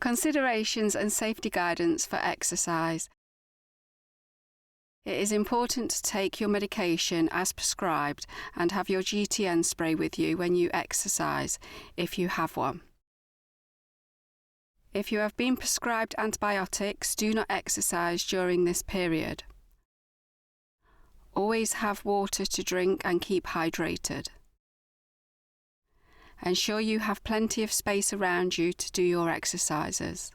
Considerations and safety guidance for exercise. It is important to take your medication as prescribed and have your GTN spray with you when you exercise, if you have one. If you have been prescribed antibiotics, do not exercise during this period. Always have water to drink and keep hydrated. Ensure you have plenty of space around you to do your exercises.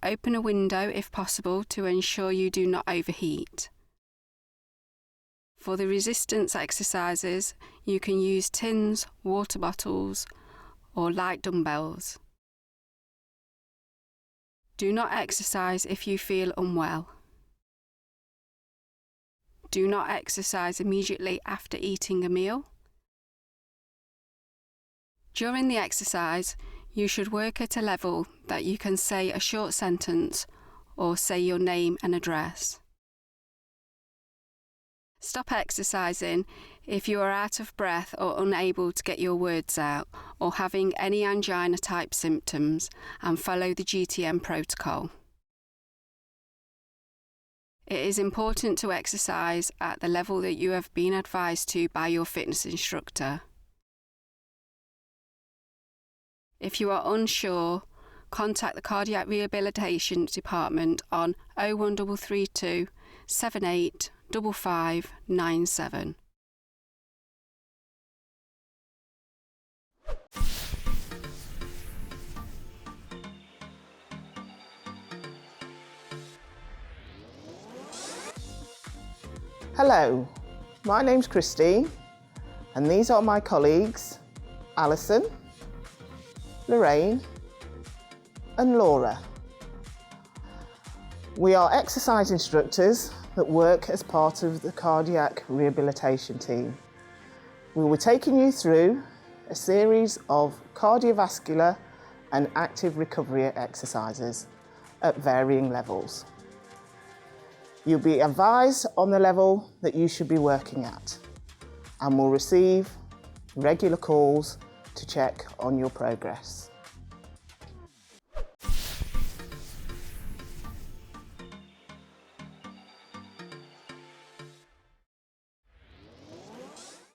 Open a window if possible to ensure you do not overheat. For the resistance exercises, you can use tins, water bottles, or light dumbbells. Do not exercise if you feel unwell. Do not exercise immediately after eating a meal. During the exercise, you should work at a level that you can say a short sentence or say your name and address. Stop exercising if you are out of breath or unable to get your words out or having any angina-type symptoms, and follow the GTN protocol. It is important to exercise at the level that you have been advised to by your fitness instructor. If you are unsure, contact the Cardiac Rehabilitation Department on 01332 785597. Hello, my name's Christine, and these are my colleagues, Alison, Lorraine and Laura. We are exercise instructors that work as part of the cardiac rehabilitation team. We were taking you through a series of cardiovascular and active recovery exercises at varying levels. You'll be advised on the level that you should be working at and will receive regular calls to check on your progress.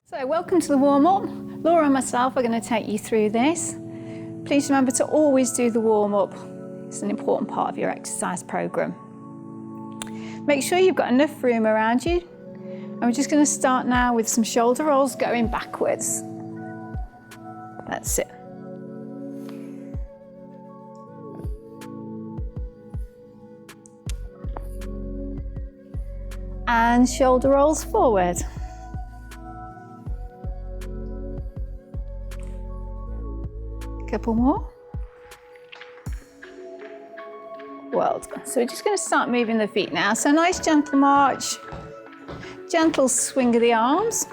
So welcome to the warm-up. Laura and myself are going to take you through this. Please remember to always do the warm-up. It's an important part of your exercise programme. Make sure you've got enough room around you. And we're just going to start now with some shoulder rolls going backwards. That's it. And shoulder rolls forward. Couple more. Well done. So we're just going to start moving the feet now. So nice gentle march, gentle swing of the arms.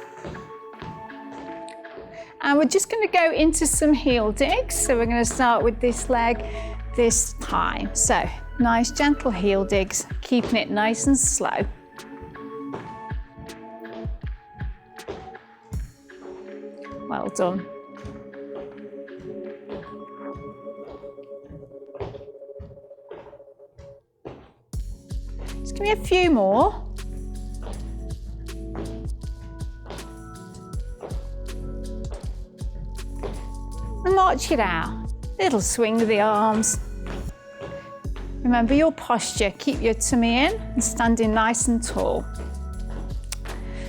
And we're just going to go into some heel digs. So we're going to start with this leg this time. So nice gentle heel digs, keeping it nice and slow. Well done. Just give me a few more. And march it out. Little swing of the arms. Remember your posture. Keep your tummy in and standing nice and tall.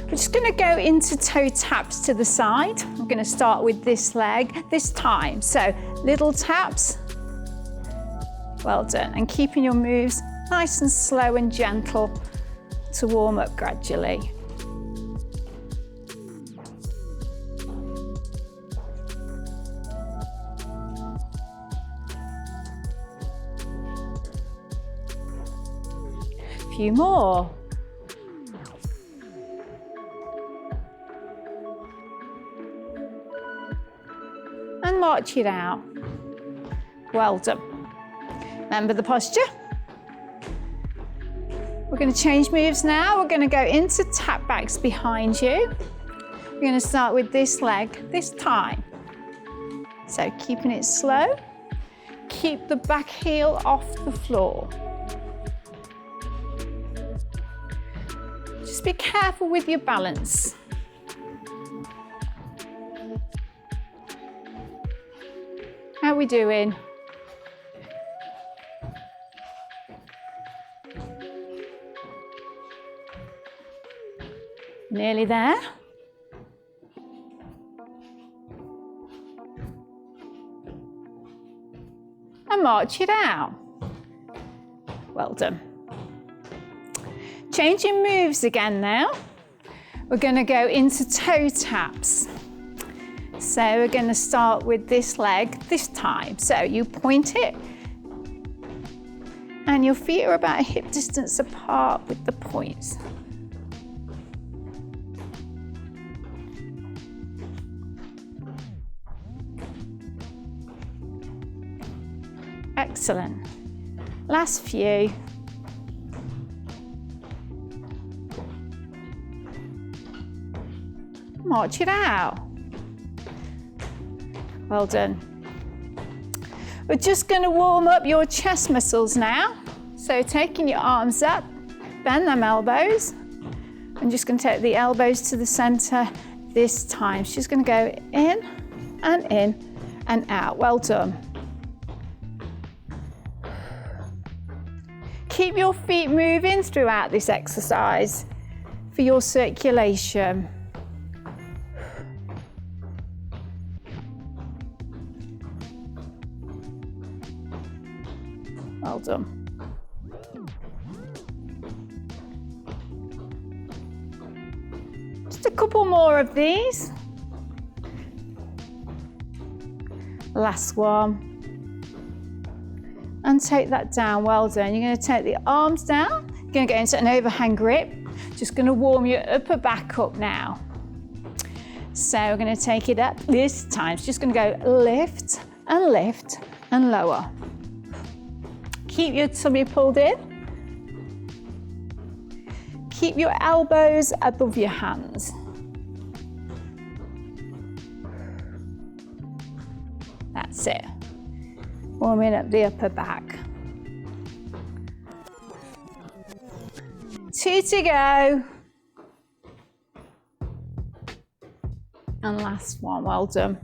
We're just going to go into toe taps to the side. I'm going to start with this leg this time. So little taps. Well done. And keeping your moves nice and slow and gentle to warm up gradually. A few more. And march it out. Well done. Remember the posture. We're going to change moves now. We're going to go into tap backs behind you. We're going to start with this leg this time. So keeping it slow. Keep the back heel off the floor. Just be careful with your balance. How are we doing? Nearly there. And march it out. Well done. Changing moves again now. We're going to go into toe taps. So we're going to start with this leg this time. So you point it and your feet are about a hip distance apart with the points. Excellent. Last few. March it out. Well done. We're just going to warm up your chest muscles now. So taking your arms up, bend them elbows. I'm just going to take the elbows to the center this time. She's going to go in and out. Well done. Keep your feet moving throughout this exercise for your circulation. Well done. Just a couple more of these. Last one. And take that down. Well done. You're going to take the arms down. You're going to go into an overhand grip. Just going to warm your upper back up now. So we're going to take it up this time. It's just going to go lift and lower. Keep your tummy pulled in. Keep your elbows above your hands. That's it. Warming up the upper back. 2 to go. And last one, well done.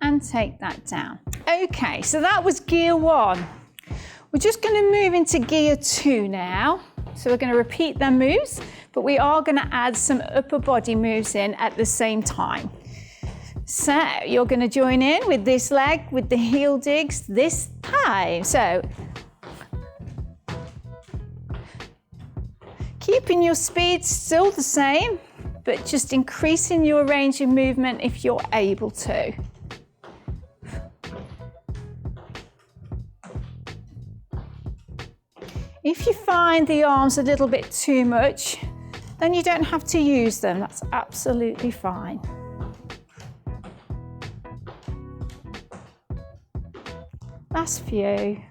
And take that down. Okay, so that was gear 1. We're just going to move into gear 2 now. So we're going to repeat the moves, but we are going to add some upper body moves in at the same time. So you're going to join in with this leg with the heel digs this time. So keeping your speed still the same, but just increasing your range of movement if you're able to. If you find the arms a little bit too much, then you don't have to use them. That's absolutely fine. Last few.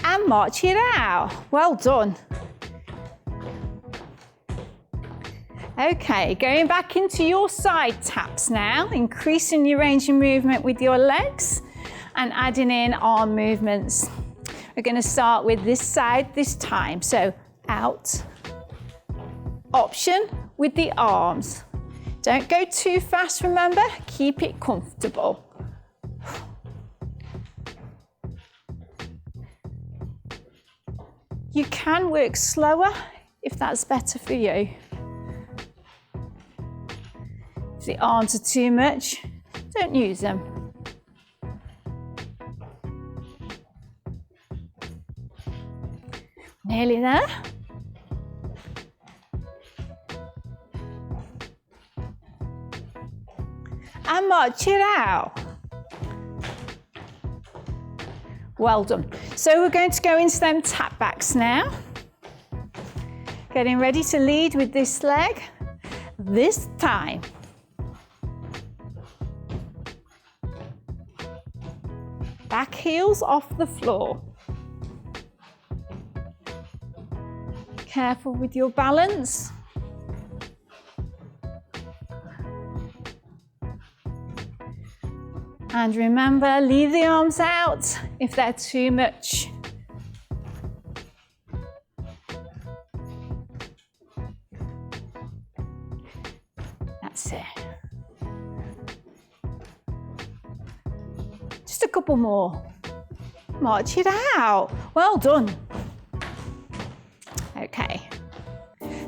And march it out. Well done. Okay, going back into your side taps now, increasing your range of movement with your legs and adding in arm movements. We're going to start with this side this time. So out, option with the arms. Don't go too fast, remember, keep it comfortable. You can work slower if that's better for you. If the arms are too much, don't use them. Nearly there. And march it out. Well done. So we're going to go into them tap backs now. Getting ready to lead with this leg this time. Back heels off the floor. Careful with your balance. And remember, leave the arms out if they're too much. That's it. Just a couple more. March it out. Well done. Okay.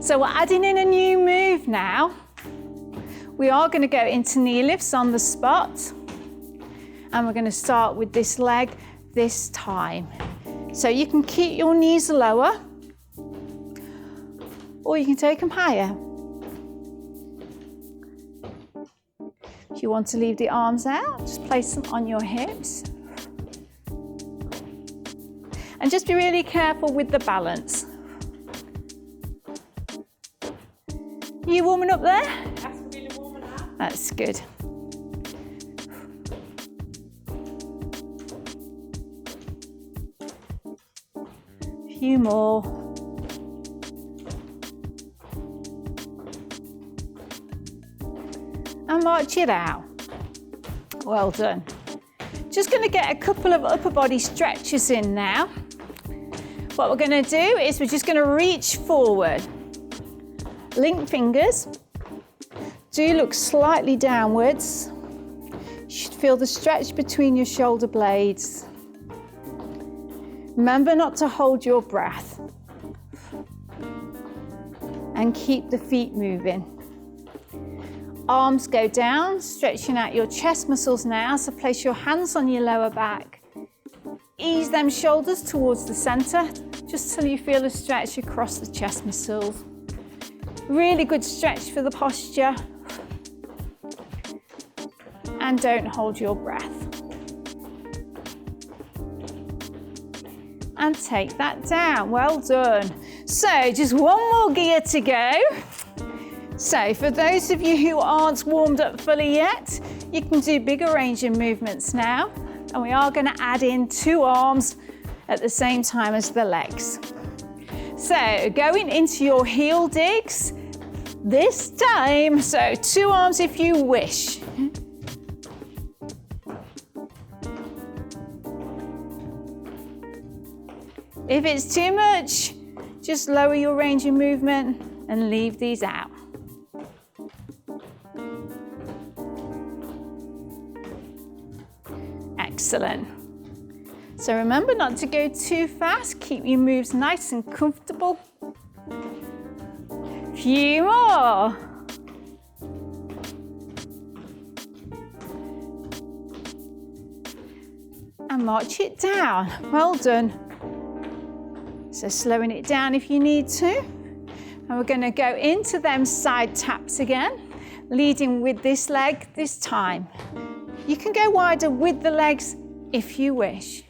So we're adding in a new move now. We are going to go into knee lifts on the spot. And we're going to start with this leg this time. So you can keep your knees lower, or you can take them higher. If you want to leave the arms out, just place them on your hips. And just be really careful with the balance. You warming up there? That's really warming up. That's good. Few more. And march it out. Well done. Just going to get a couple of upper body stretches in now. What we're going to do is we're just going to reach forward. Link fingers. Do look slightly downwards. You should feel the stretch between your shoulder blades. Remember not to hold your breath. And keep the feet moving. Arms go down, stretching out your chest muscles now. So place your hands on your lower back. Ease them shoulders towards the center, just till you feel a stretch across the chest muscles. Really good stretch for the posture. And don't hold your breath. And take that down. Well done. So just one more gear to go. So for those of you who aren't warmed up fully yet, you can do bigger range of movements now. And we are going to add in 2 arms at the same time as the legs. So going into your heel digs this time. So 2 arms if you wish. If it's too much, just lower your range of movement and leave these out. Excellent. So remember not to go too fast. Keep your moves nice and comfortable. Few more. And march it down. Well done. So slowing it down if you need to. And we're going to go into them side taps again, leading with this leg this time. You can go wider with the legs if you wish.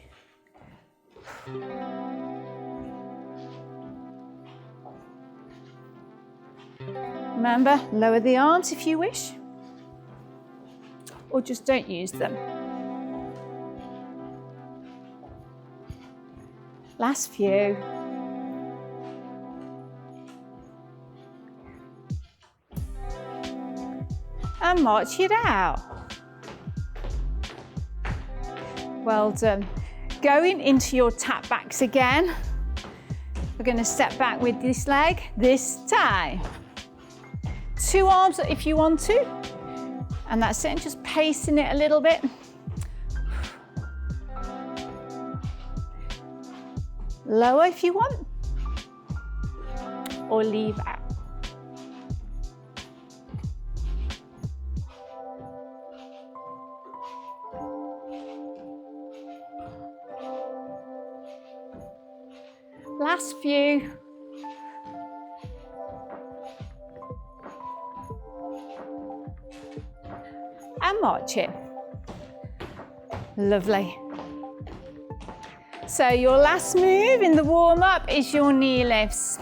Remember, lower the arms if you wish, or just don't use them. Last few. And march it out. Well done. Going into your tap backs again. We're going to step back with this leg this time. 2 arms if you want to. And that's it, and just pacing it a little bit. Lower if you want, or leave out. Last few. And march it. Lovely. So your last move in the warm-up is your knee lifts.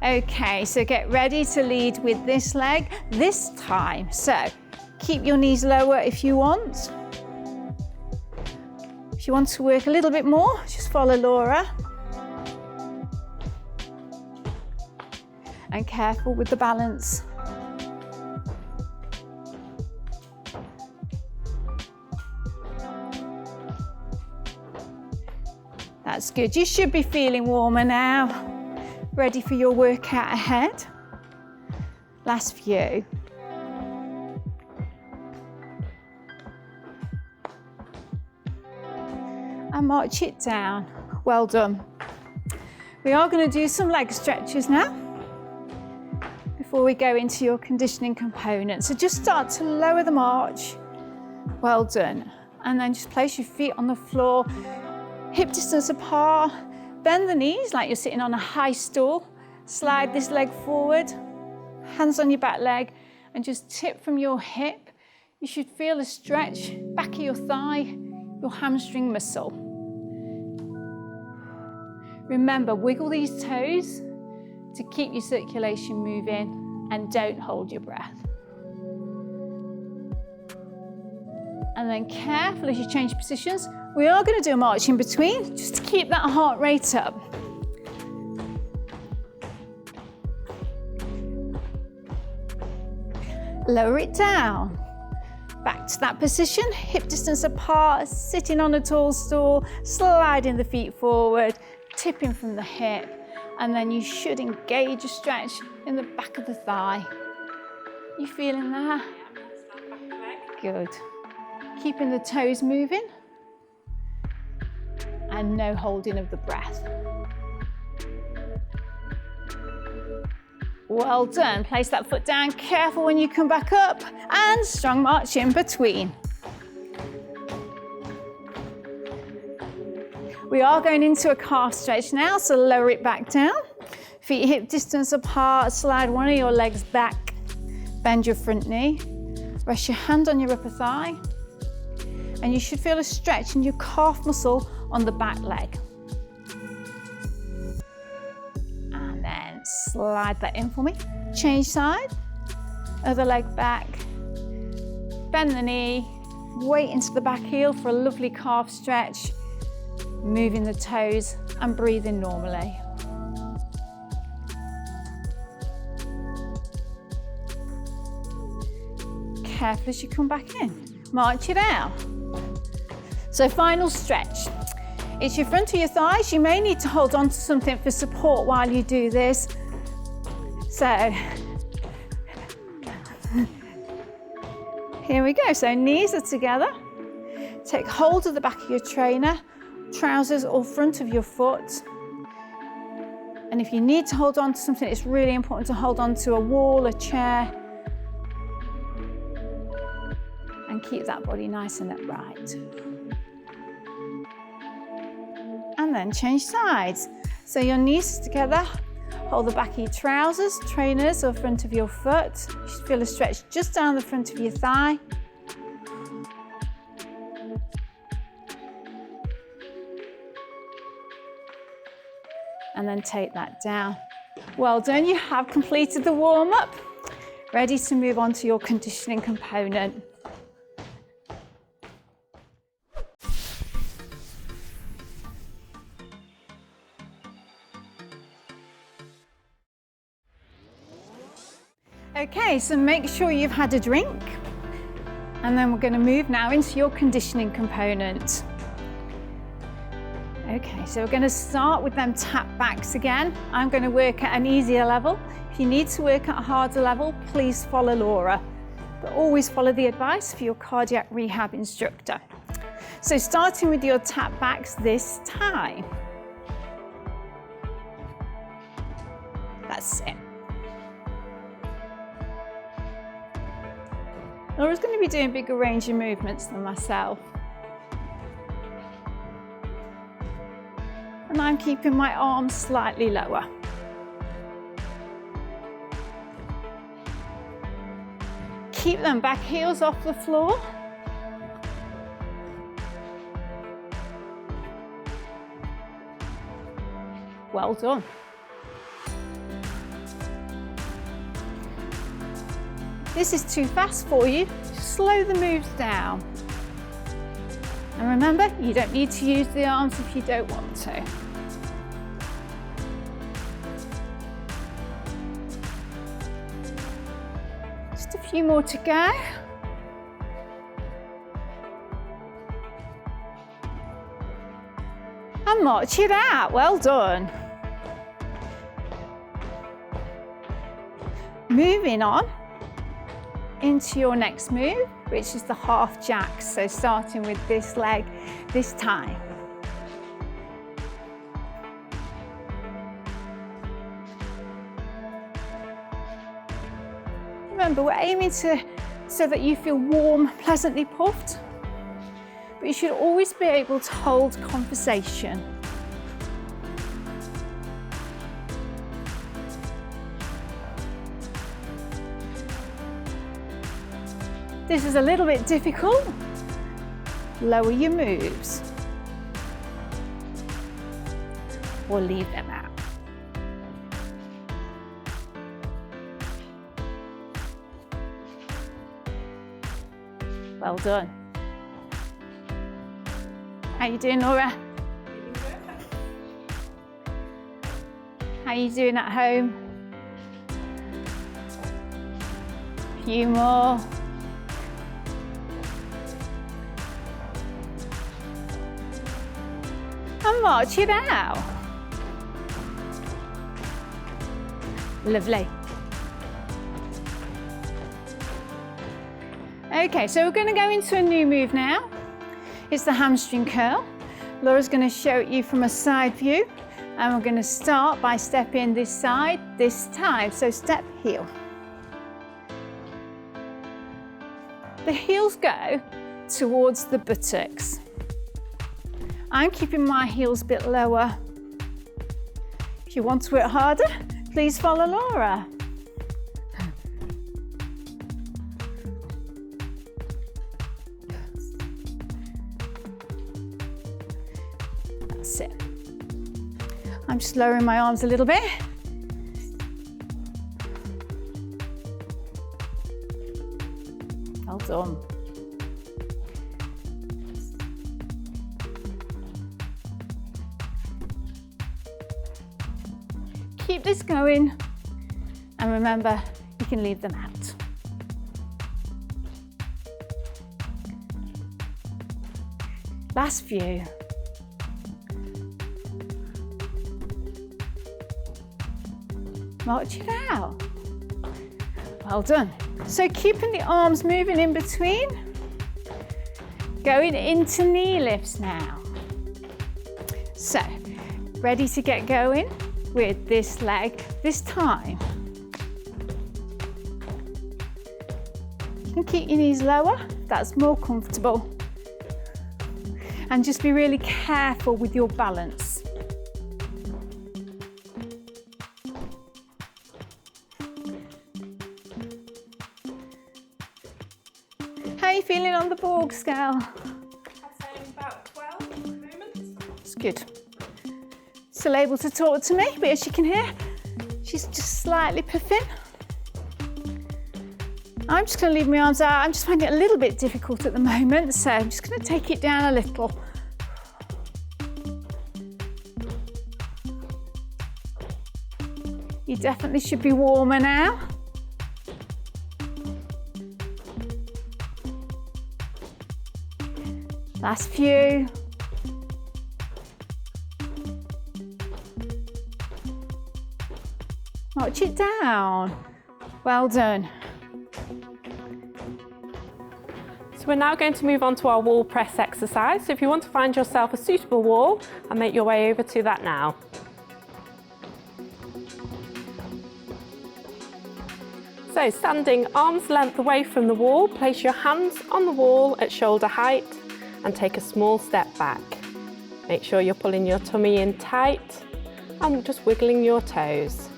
Okay, so get ready to lead with this leg this time. So keep your knees lower if you want. If you want to work a little bit more, just follow Laura. And careful with the balance. That's good. You should be feeling warmer now. Ready for your workout ahead. Last few. And march it down. Well done. We are going to do some leg stretches now before we go into your conditioning component. So just start to lower the march. Well done. And then just place your feet on the floor, hip distance apart. Bend the knees like you're sitting on a high stool. Slide this leg forward, hands on your back leg, and just tip from your hip. You should feel a stretch, back of your thigh, your hamstring muscle. Remember, wiggle these toes to keep your circulation moving and don't hold your breath. And then careful as you change positions, we are going to do a march in between just to keep that heart rate up. Lower it down. Back to that position, hip distance apart, sitting on a tall stool, sliding the feet forward, tipping from the hip, and then you should engage a stretch in the back of the thigh. You feeling that? Good. Keeping the toes moving and no holding of the breath. Well done. Place that foot down, careful when you come back up, and strong march in between. We are going into a calf stretch now, so lower it back down. Feet hip distance apart, slide one of your legs back, bend your front knee, rest your hand on your upper thigh, and you should feel a stretch in your calf muscle on the back leg. And then slide that in for me. Change side, other leg back, bend the knee, weight into the back heel for a lovely calf stretch, moving the toes and breathing normally. Careful as you come back in. March it out. So final stretch. It's your front of your thighs. You may need to hold on to something for support while you do this. So here we go. So knees are together. Take hold of the back of your trainer, trousers or front of your foot. And if you need to hold on to something, it's really important to hold on to a wall, a chair, and keep that body nice and upright. And then change sides. So your knees together, hold the back of your trousers, trainers or front of your foot. You should feel a stretch just down the front of your thigh. And then take that down. Well done, you have completed the warm-up. Ready to move on to your conditioning component. Okay, so make sure you've had a drink, and then we're going to move now into your conditioning component. Okay, so we're going to start with them tap backs again. I'm going to work at an easier level. If you need to work at a harder level, please follow Laura, but always follow the advice for your cardiac rehab instructor. So starting with your tap backs this time. That's it. Laura's going to be doing bigger range of movements than myself. And I'm keeping my arms slightly lower. Keep them back heels off the floor. Well done. If this is too fast for you, slow the moves down. And remember, you don't need to use the arms if you don't want to. Just a few more to go. And march it out. Well done. Moving on into your next move, which is the half jack. So starting with this leg this time. Remember, we're aiming so that you feel warm, pleasantly puffed, but you should always be able to hold conversation. This is a little bit difficult. Lower your moves or leave them out. Well done. How you doing, Laura? How you doing at home? A few more. And march it out. Lovely. Okay, so we're going to go into a new move now. It's the hamstring curl. Laura's going to show it you from a side view, and we're going to start by stepping this side this time. So step heel. The heels go towards the buttocks. I'm keeping my heels a bit lower. If you want to work harder, please follow Laura. That's it. I'm just lowering my arms a little bit. Well done. Keep this going, and remember, you can leave them out. Last few. March it out. Well done. So keeping the arms moving in between, going into knee lifts now. So, ready to get going with this leg this time. You can keep your knees lower, that's more comfortable. And just be really careful with your balance. How are you feeling on the Borg scale? I'd say about 12 at the moment. It's good. Still able to talk to me, but as you can hear, she's just slightly puffing. I'm just going to leave my arms out. I'm just finding it a little bit difficult at the moment, so I'm just going to take it down a little. You definitely should be warmer now. Last few. March it down. Well done. So we're now going to move on to our wall press exercise. So if you want to find yourself a suitable wall, and make your way over to that now. So standing arm's length away from the wall, place your hands on the wall at shoulder height and take a small step back. Make sure you're pulling your tummy in tight and just wiggling your toes.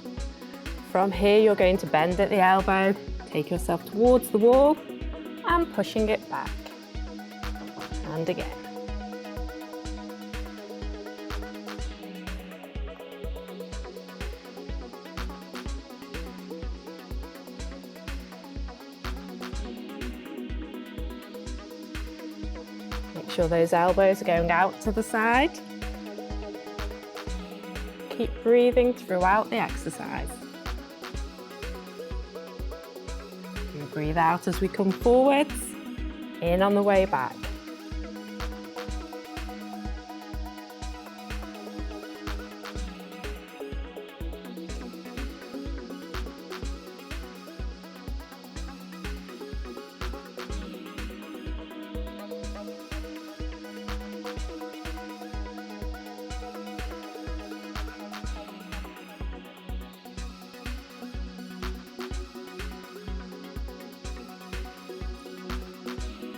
From here, you're going to bend at the elbow, take yourself towards the wall and pushing it back. And again. Make sure those elbows are going out to the side. Keep breathing throughout the exercise. And breathe out as we come forwards, in on the way back.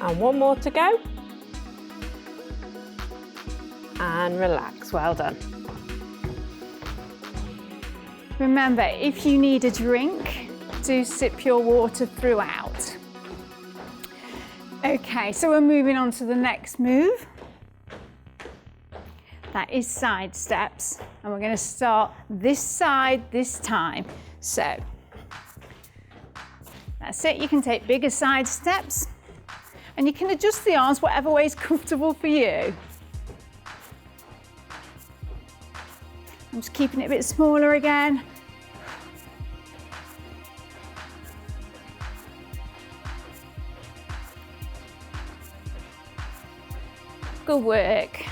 And one more to go. And relax, well done. Remember, if you need a drink, do sip your water throughout. Okay, so we're moving on to the next move. That is side steps, and we're going to start this side this time. So that's it. You can take bigger side steps, and you can adjust the arms whatever way is comfortable for you. I'm just keeping it a bit smaller again. Good work.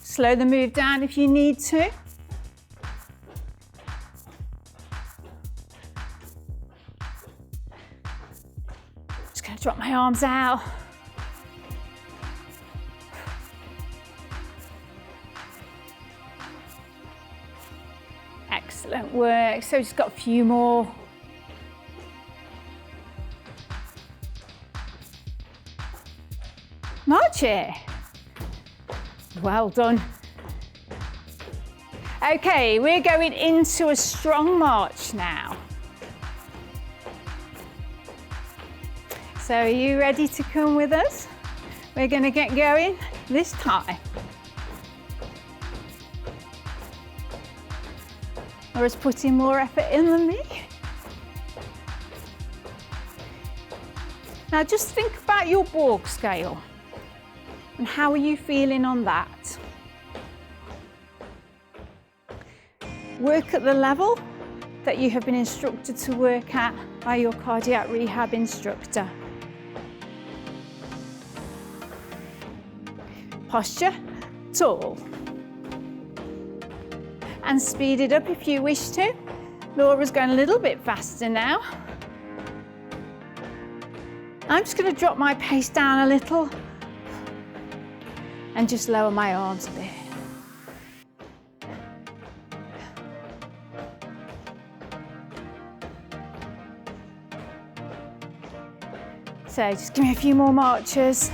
Slow the move down if you need to. Just going to drop my arms out. Excellent work. So just got a few more. March it. Well done. Okay, we're going into a strong march now. So are you ready to come with us? We're going to get going this time. Laura's putting more effort in than me. Now just think about your Borg scale. And how are you feeling on that? Work at the level that you have been instructed to work at by your cardiac rehab instructor. Posture, tall. And speed it up if you wish to. Laura's going a little bit faster now. I'm just going to drop my pace down a little and just lower my arms a bit. So just give me a few more marches.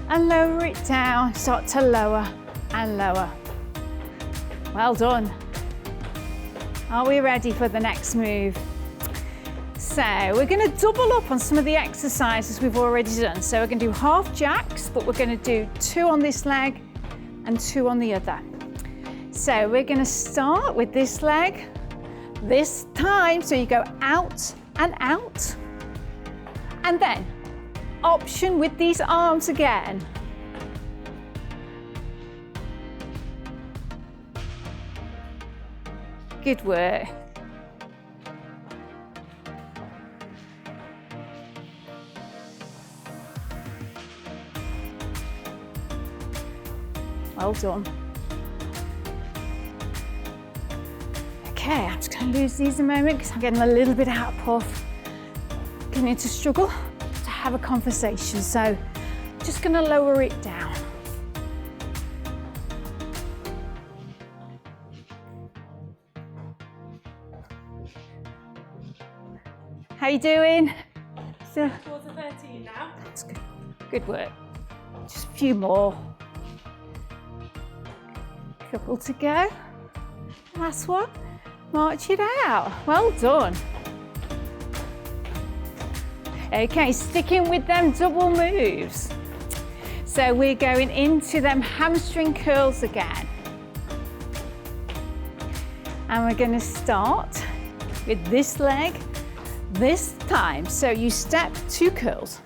And lower it down, start to lower and lower. Well done. Are we ready for the next move? So we're going to double up on some of the exercises we've already done. So we're going to do half jacks, but we're going to do 2 on this leg and 2 on the other. So we're going to start with this leg this time. So you go out and out. And then option with these arms again. Good work. Well done. Okay, I'm just going to lose these a moment because I'm getting a little bit out of puff. Beginning to struggle to have a conversation, so just going to lower it down. How you doing? So, Towards the 13 now. that's good. Good work. Just a few more. Couple to go. Last one. March it out. Well done. Okay, sticking with them double moves. So we're going into them hamstring curls again. And we're going to start with this leg this time. So you step 2 curls.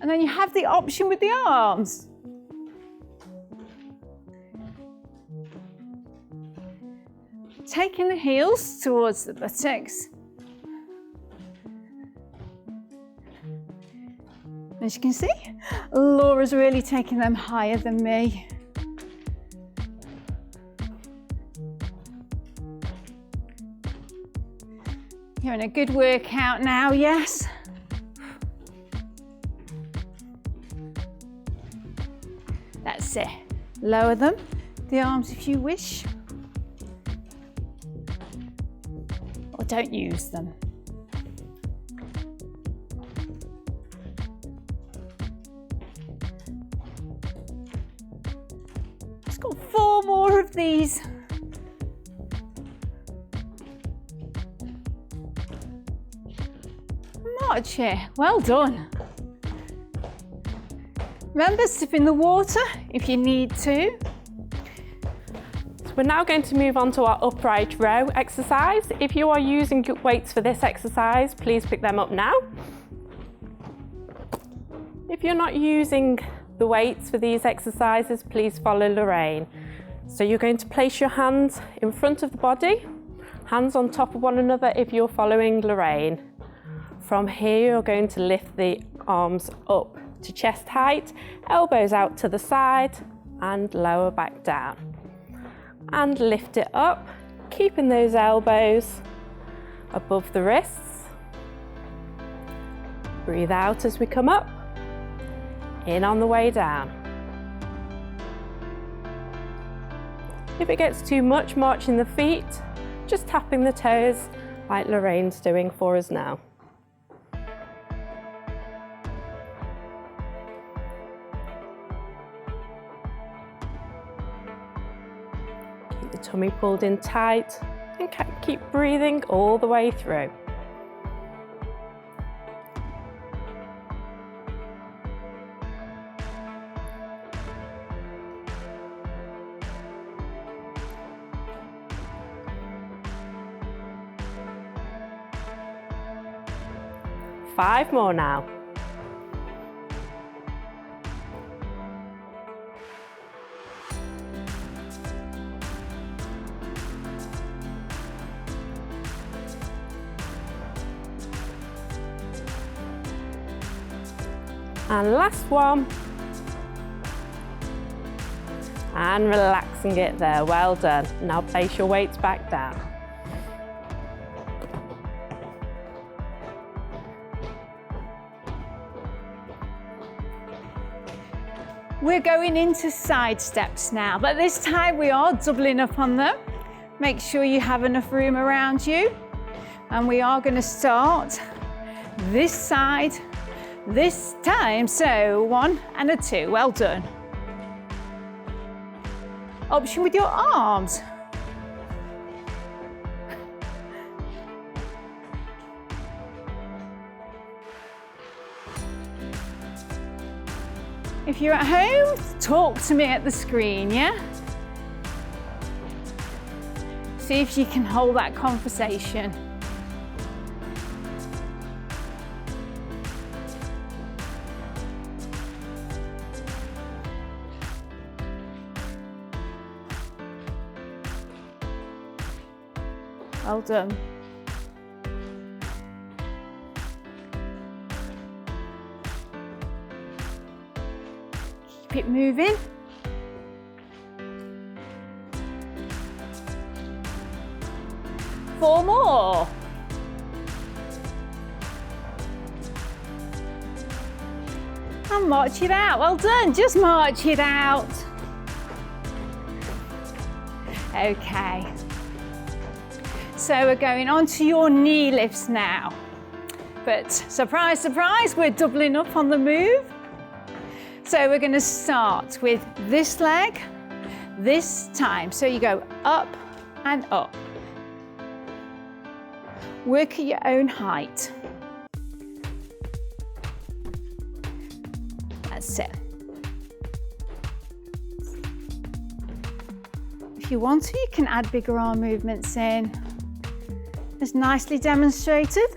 And then you have the option with the arms. Taking the heels towards the buttocks. As you can see, Laura's really taking them higher than me. You're in a good workout now, yes? That's it. Lower them the arms if you wish, or don't use them. Just got 4 more of these. March here, well done. Remember, sip in the water if you need to. So we're now going to move on to our upright row exercise. If you are using weights for this exercise, please pick them up now. If you're not using the weights for these exercises, please follow Lorraine. So you're going to place your hands in front of the body, hands on top of one another if you're following Lorraine. From here, you're going to lift the arms up to chest height, elbows out to the side and lower back down. And lift it up, keeping those elbows above the wrists. Breathe out as we come up, in on the way down. If it gets too much, marching the feet, just tapping the toes like Lorraine's doing for us now. Tummy pulled in tight and keep breathing all the way through. Five more now. And last one. And relaxing it there, well done. Now place your weights back down. We're going into side steps now, but this time we are doubling up on them. Make sure you have enough room around you. And we are going to start this side this time, so 1 and a 2, well done. Option with your arms. If you're at home, talk to me at the screen, yeah? See if you can hold that conversation. Well done. Keep it moving. Four more. And march it out. Well done. Just march it out. Okay. So we're going on to your knee lifts now. But surprise, surprise, we're doubling up on the move. So we're going to start with this leg this time. So you go up and up. Work at your own height. That's it. If you want to, you can add bigger arm movements in. It's nicely demonstrated.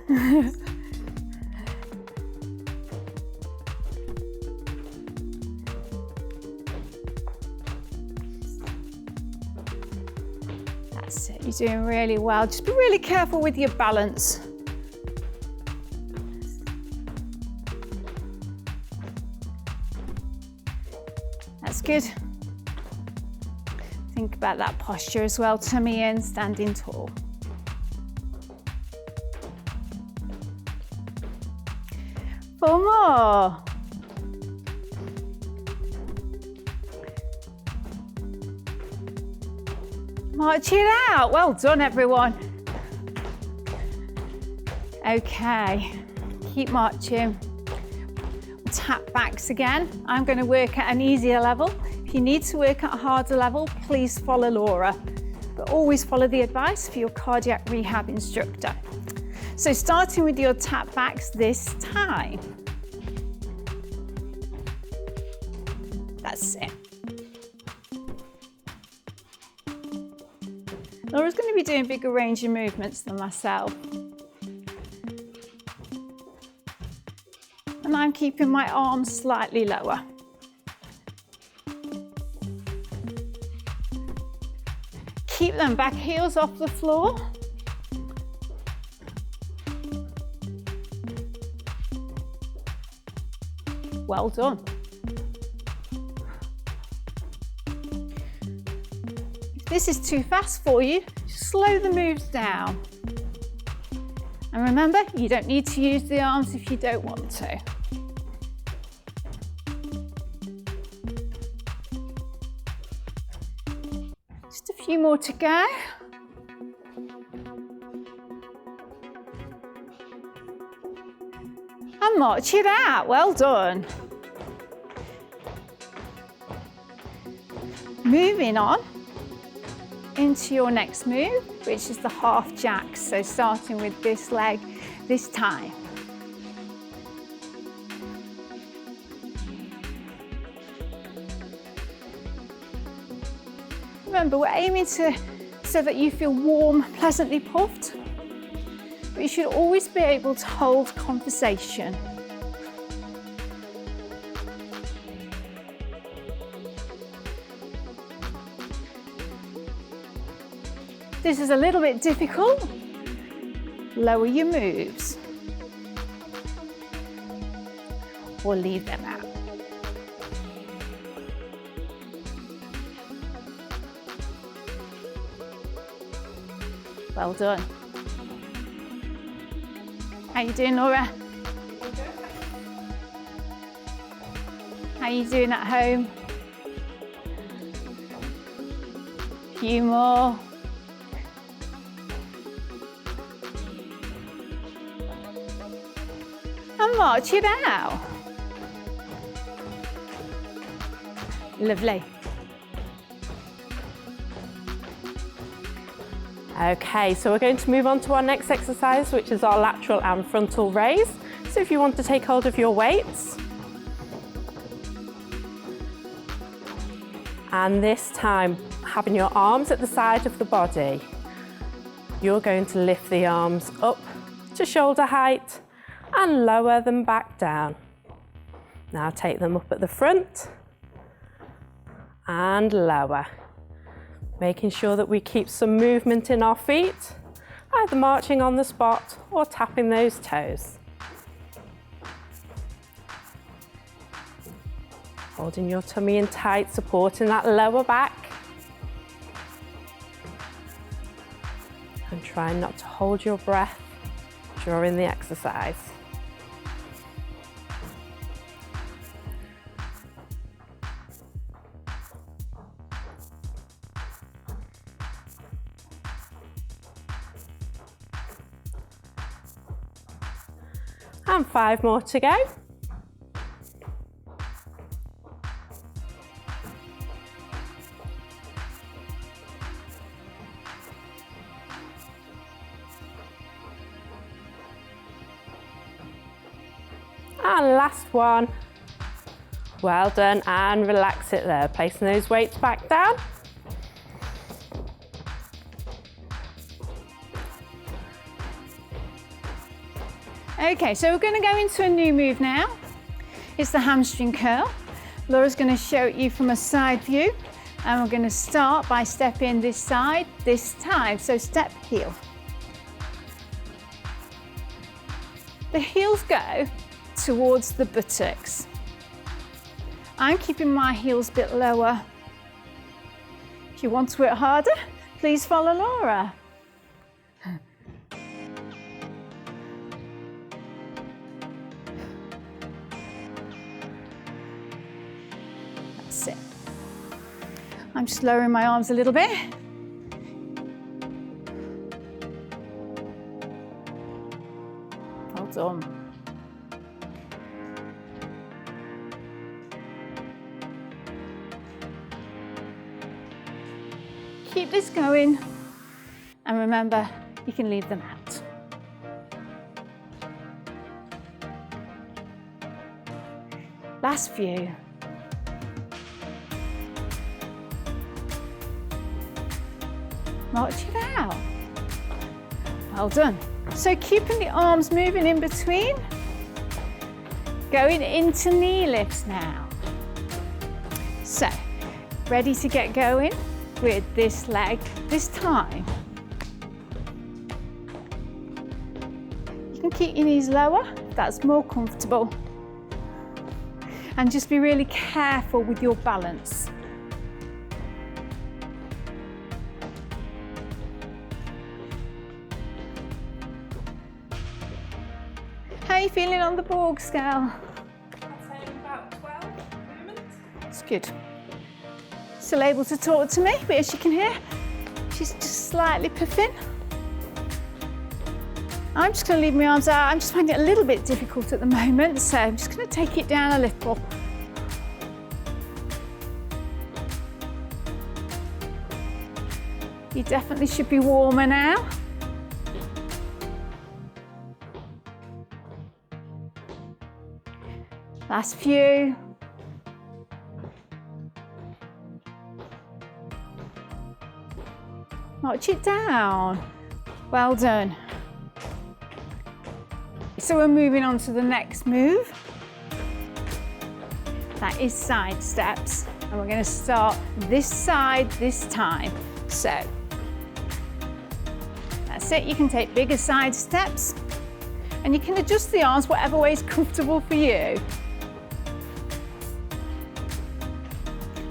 That's it, you're doing really well. Just be really careful with your balance. That's good. Think about that posture as well, tummy in, standing tall. Four more. March it out. Well done, everyone. Okay, keep marching. Tap backs again. I'm going to work at an easier level. If you need to work at a harder level, please follow Laura, but always follow the advice for your cardiac rehab instructor. So starting with your tap backs this time. That's it. Laura's going to be doing bigger range of movements than myself. And I'm keeping my arms slightly lower. Keep them back heels off the floor. Well done. If this is too fast for you, slow the moves down. And remember, you don't need to use the arms if you don't want to. Just a few more to go. And march it out. Well done. Moving on into your next move, which is the half jack. So starting with this leg this time. Remember, we're aiming so that you feel warm, pleasantly puffed, but you should always be able to hold conversation. This is a little bit difficult. Lower your moves or leave them out. Well done. How you doing, Laura? How you doing at home? A few more. And march it out. Lovely. Okay, so we're going to move on to our next exercise, which is our lateral and frontal raise. So if you want to take hold of your weights, and this time having your arms at the side of the body, you're going to lift the arms up to shoulder height and lower them back down. Now take them up at the front and lower. Making sure that we keep some movement in our feet, either marching on the spot or tapping those toes. Holding your tummy in tight, supporting that lower back. And trying not to hold your breath during the exercise. And 5 more to go. And last one. Well done, and relax it there, placing those weights back down. Okay, so we're going to go into a new move now. It's the hamstring curl. Laura's going to show it you from a side view, and we're going to start by stepping this side this time. So step heel. The heels go towards the buttocks. I'm keeping my heels a bit lower. If you want to work harder, please follow Laura. That's it. I'm just lowering my arms a little bit. done. Keep this going, and remember, you can leave them out. Last few. March it out. Well done. So keeping the arms moving in between. Going into knee lifts now. So, ready to get going with this leg this time. You can keep your knees lower if that's more comfortable. And just be really careful with your balance. How are you feeling on the Borg scale? I'd say about 12 movements. It's good. Still able to talk to me, but as you can hear, she's just slightly puffing. I'm just going to leave my arms out. I'm just finding it a little bit difficult at the moment, so I'm just going to take it down a little. You definitely should be warmer now. Last few. March it down. Well done. So we're moving on to the next move. That is side steps. And we're going to start this side this time. So that's it. You can take bigger side steps and you can adjust the arms whatever way is comfortable for you.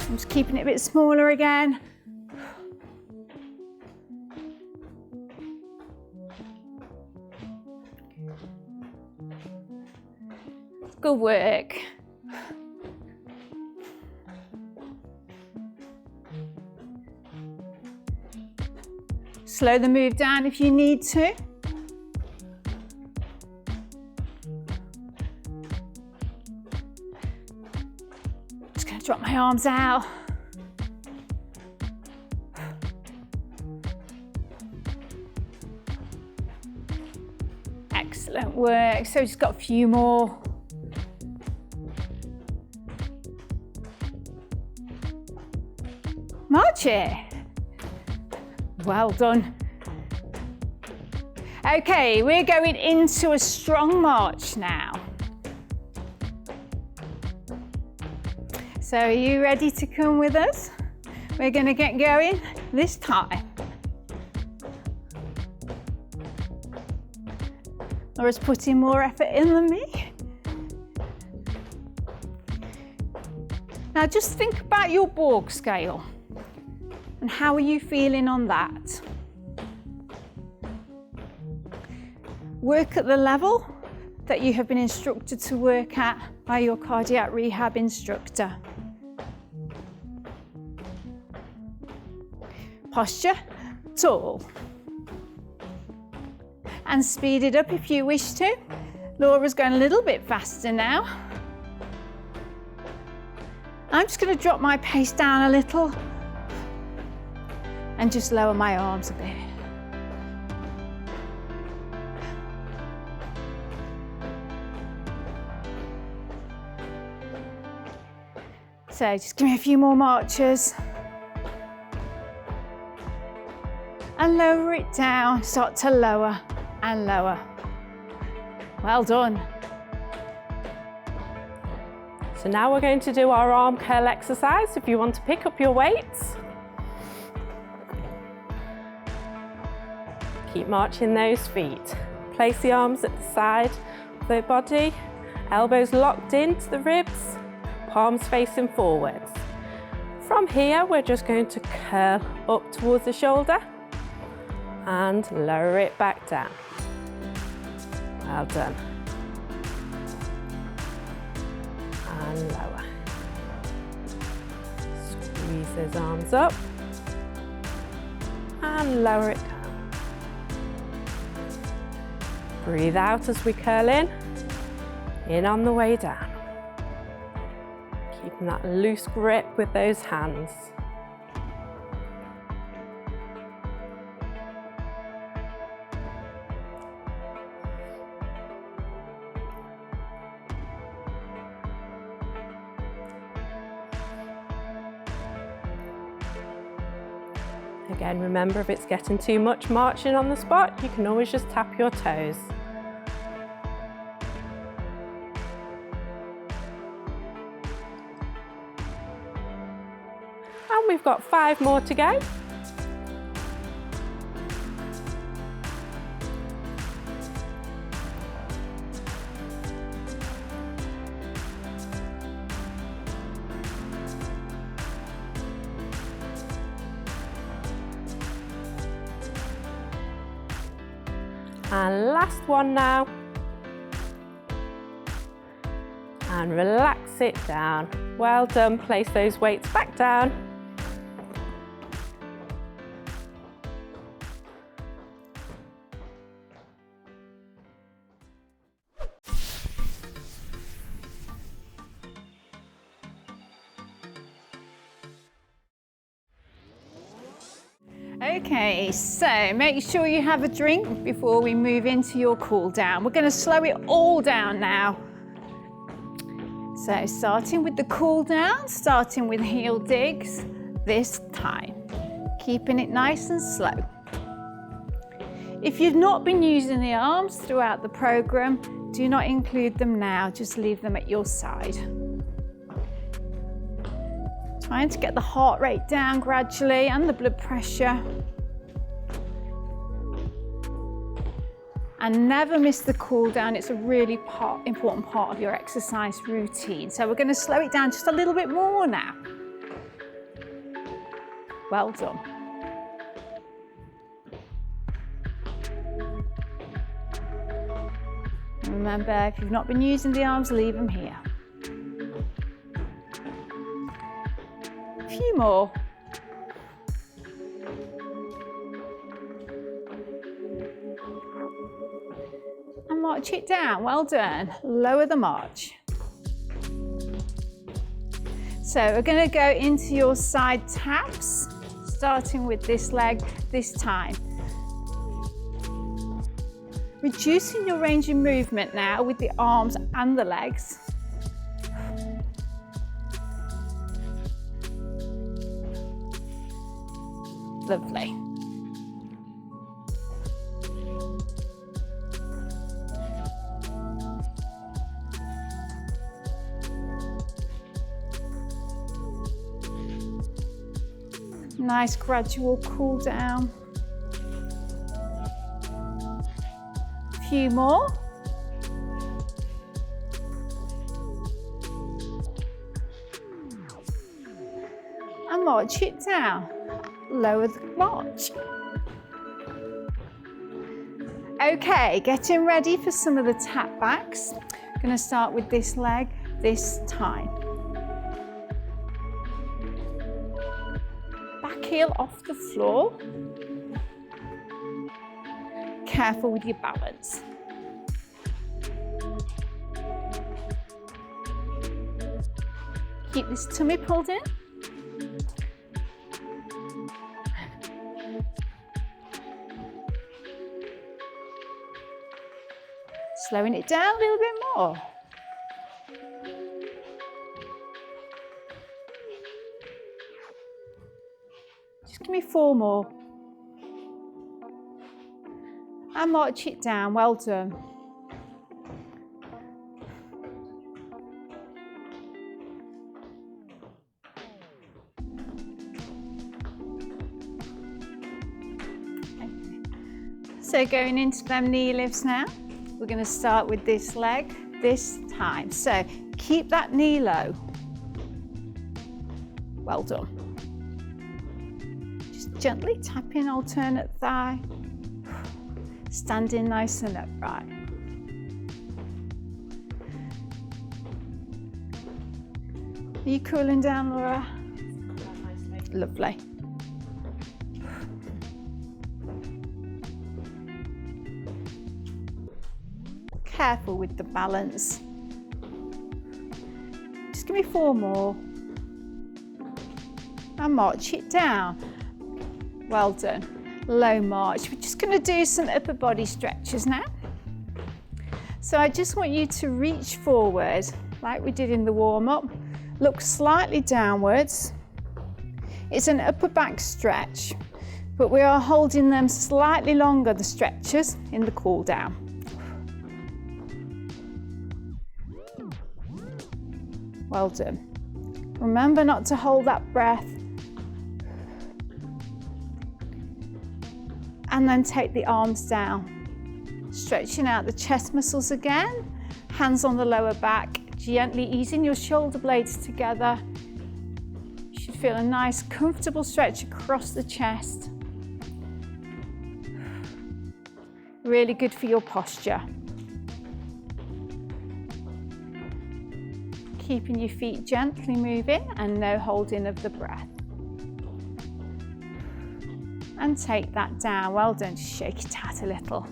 I'm just keeping it a bit smaller again. Good work. Slow the move down if you need to. Just going to drop my arms out. Excellent work. So just got a few more. March it. Well done. Okay, we're going into a strong march now. So are you ready to come with us? We're going to get going this time. Laura's putting more effort in than me. Now just think about your Borg scale. And how are you feeling on that? Work at the level that you have been instructed to work at by your cardiac rehab instructor. Posture, tall. And speed it up if you wish to. Laura's going a little bit faster now. I'm just going to drop my pace down a little and just lower my arms a bit. So just give me a few more marches. And lower it down, start to lower and lower. Well done. So now we're going to do our arm curl exercise. If you want to pick up your weights, keep marching those feet. Place the arms at the side of the body, elbows locked into the ribs, palms facing forwards. From here, we're just going to curl up towards the shoulder and lower it back down. Well done. And lower. Squeeze those arms up and lower it down. Breathe out as we curl in on the way down. Keeping that loose grip with those hands. Again, remember, if it's getting too much marching on the spot, you can always just tap your toes. And we've got 5 more to go. And last one now. And relax it down. Well done, place those weights back down. Okay, so make sure you have a drink before we move into your cool down. We're going to slow it all down now. So starting with the cool down, starting with heel digs this time, keeping it nice and slow. If you've not been using the arms throughout the program, do not include them now, just leave them at your side. Trying to get the heart rate down gradually and the blood pressure. And never miss the cool down. It's a really important part of your exercise routine. So we're going to slow it down just a little bit more now. Well done. Remember, if you've not been using the arms, leave them here. A few more. And march it down. Well done. Lower the march. So we're going to go into your side taps, starting with this leg this time. Reducing your range of movement now with the arms and the legs. Lovely. Nice gradual cool down. A few more. And march it down. Lower the march. Okay, getting ready for some of the tap backs. I'm going to start with this leg this time. Back heel off the floor. Careful with your balance. Keep this tummy pulled in. Slowing it down a little bit more. Just give me 4 more. And march it down. Well done. So going into them knee lifts now. We're going to start with this leg this time. So keep that knee low. Well done. Just gently tap in alternate thigh. Standing nice and upright. Are you cooling down, Laura? Lovely. Careful with the balance. Just give me 4 more. And march it down. Well done. Low march. We're just going to do some upper body stretches now. So I just want you to reach forward like we did in the warm-up. Look slightly downwards. It's an upper back stretch, but we are holding them slightly longer, the stretches, in the cool down. Well done. Remember not to hold that breath. And then take the arms down, stretching out the chest muscles again, hands on the lower back, gently easing your shoulder blades together. You should feel a nice, comfortable stretch across the chest. Really good for your posture. Keeping your feet gently moving and no holding of the breath. And take that down. Well done. Just shake it out a little.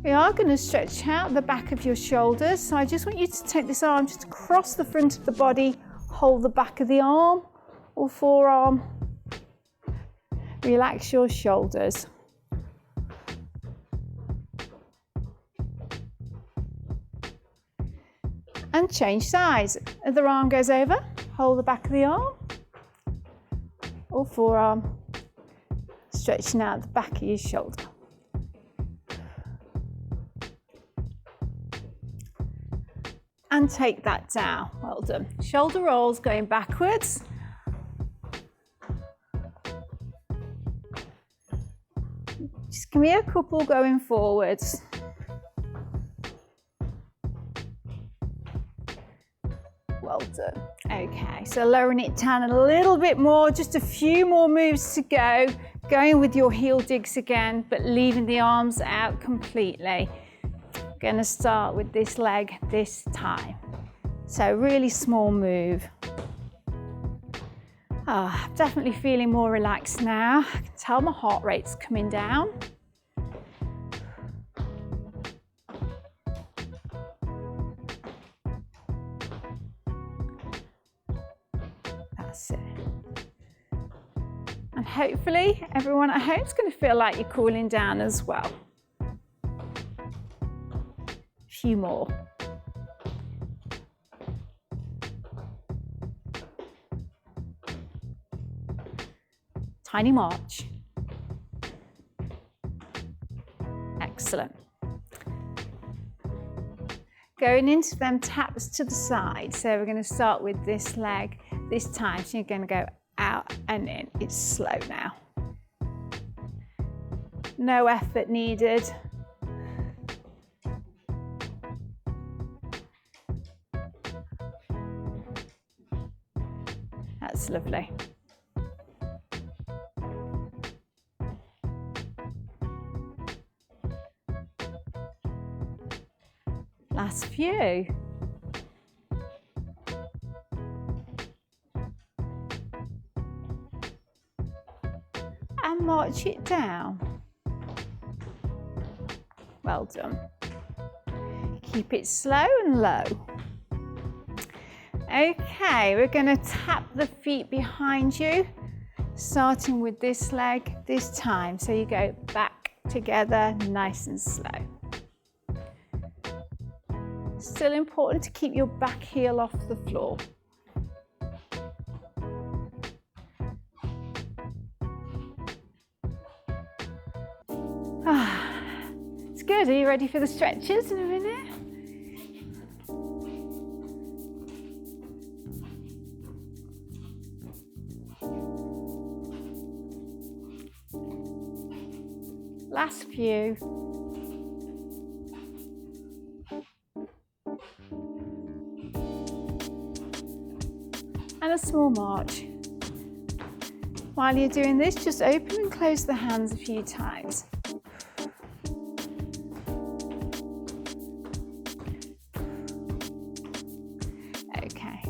We are going to stretch out the back of your shoulders. So I just want you to take this arm just across the front of the body, hold the back of the arm or forearm. Relax your shoulders. And change size. Other arm goes over, hold the back of the arm or forearm. Stretching out the back of your shoulder. And take that down. Well done. Shoulder rolls going backwards. Just give me a couple going forwards. Well done. Okay, so lowering it down a little bit more, just a few more moves to go. Going with your heel digs again, but leaving the arms out completely. Going to start with this leg this time. So really small move. I'm definitely feeling more relaxed now. I can tell my heart rate's coming down. That's it. And hopefully everyone at home is going to feel like you're cooling down as well. A few more. Tiny march. Excellent. Going into them taps to the side. So we're going to start with this leg this time. So you're going to go out and in. It's slow now. No effort needed. That's lovely. Last few. And march it down. Well done. Keep it slow and low. Okay, we're going to tap the feet behind you, starting with this leg this time. So you go back together, nice and slow. Still important to keep your back heel off the floor. It's good. Are you ready for the stretches in a minute? Last few. And a small march. While you're doing this, just open and close the hands a few times. Okay,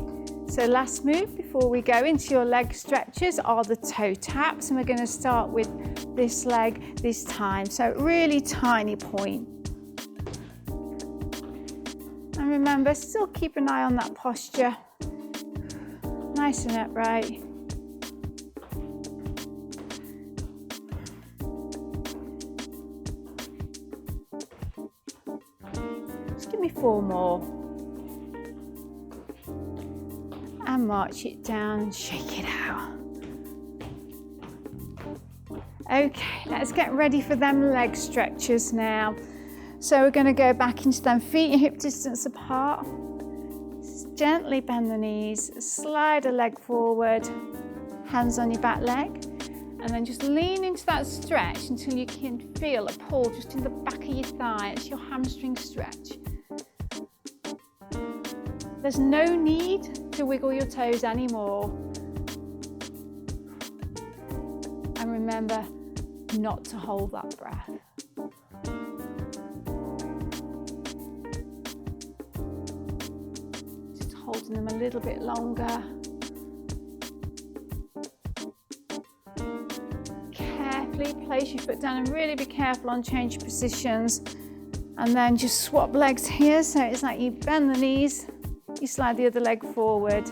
so last move before we go into your leg stretches are the toe taps, and we're going to start with this leg this time. So really tiny point. And remember, still keep an eye on that posture. Nice and upright. Just give me 4 more. And march it down and shake it out. Okay, let's get ready for them leg stretches now. So we're going to go back into them feet and hip distance apart. Just gently bend the knees, slide a leg forward, hands on your back leg, and then just lean into that stretch until you can feel a pull just in the back of your thigh. It's your hamstring stretch. There's no need to wiggle your toes anymore. And remember not to hold that breath. Just holding them a little bit longer. Carefully place your foot down and really be careful on change positions. And then just swap legs here. So it's like you bend the knees, you slide the other leg forward,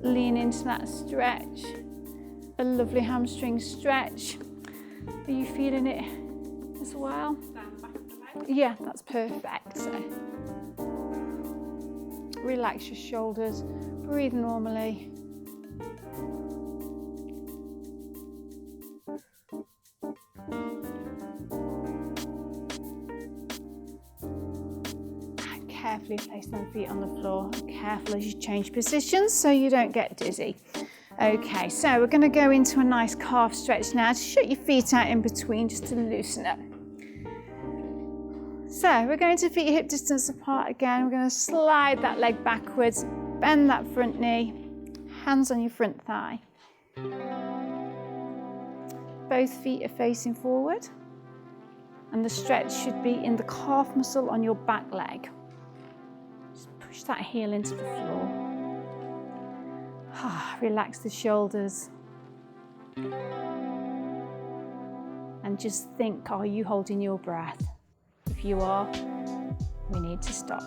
lean into that stretch. A lovely hamstring stretch. Are you feeling it as well? Down the back of the leg. Yeah, that's perfect. So relax your shoulders, breathe normally. And carefully place them feet on the floor. Careful as you change positions so you don't get dizzy. Okay, so we're going to go into a nice calf stretch now. Just shut your feet out in between just to loosen up. So we're going to feet hip distance apart again. We're going to slide that leg backwards, bend that front knee, hands on your front thigh. Both feet are facing forward, and the stretch should be in the calf muscle on your back leg. Just push that heel into the floor. Relax the shoulders. And just think, are you holding your breath? If you are, we need to stop.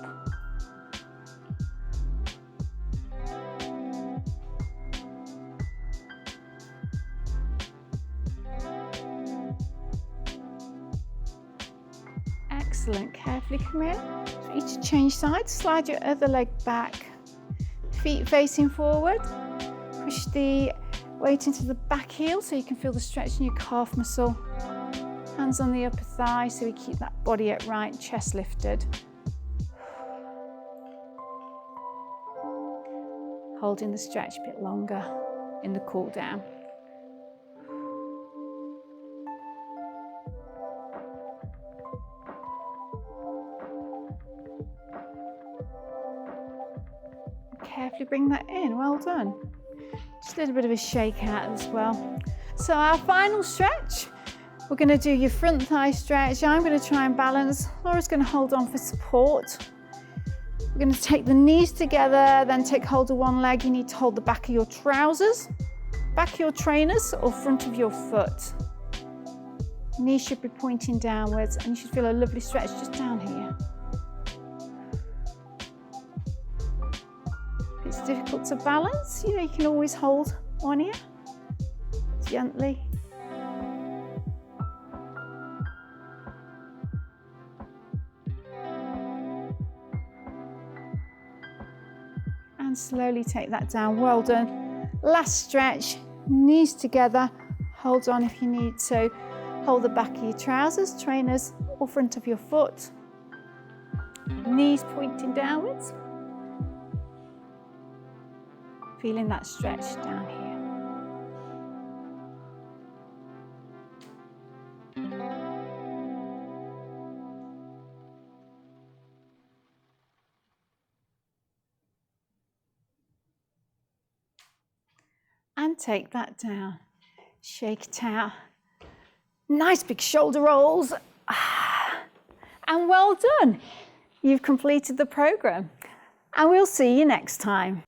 Excellent. Carefully come in. For you to change sides, slide your other leg back. Feet facing forward. Push the weight into the back heel so you can feel the stretch in your calf muscle. Hands on the upper thigh so we keep that body upright, chest lifted. Holding the stretch a bit longer in the cool down. Carefully bring that in, well done. Just a little bit of a shake out as well. So our final stretch, we're going to do your front thigh stretch. I'm going to try and balance. Laura's going to hold on for support. We're going to take the knees together, then take hold of one leg. You need to hold the back of your trousers, back of your trainers, or front of your foot. Knees should be pointing downwards, and you should feel a lovely stretch just down here. If it's difficult to balance, you can always hold one ear gently. And slowly take that down. Well done. Last stretch, knees together. Hold on if you need to. Hold the back of your trousers, trainers, or front of your foot. Knees pointing downwards. Feeling that stretch down here. And take that down. Shake it out. Nice big shoulder rolls. And well done. You've completed the program. And we'll see you next time.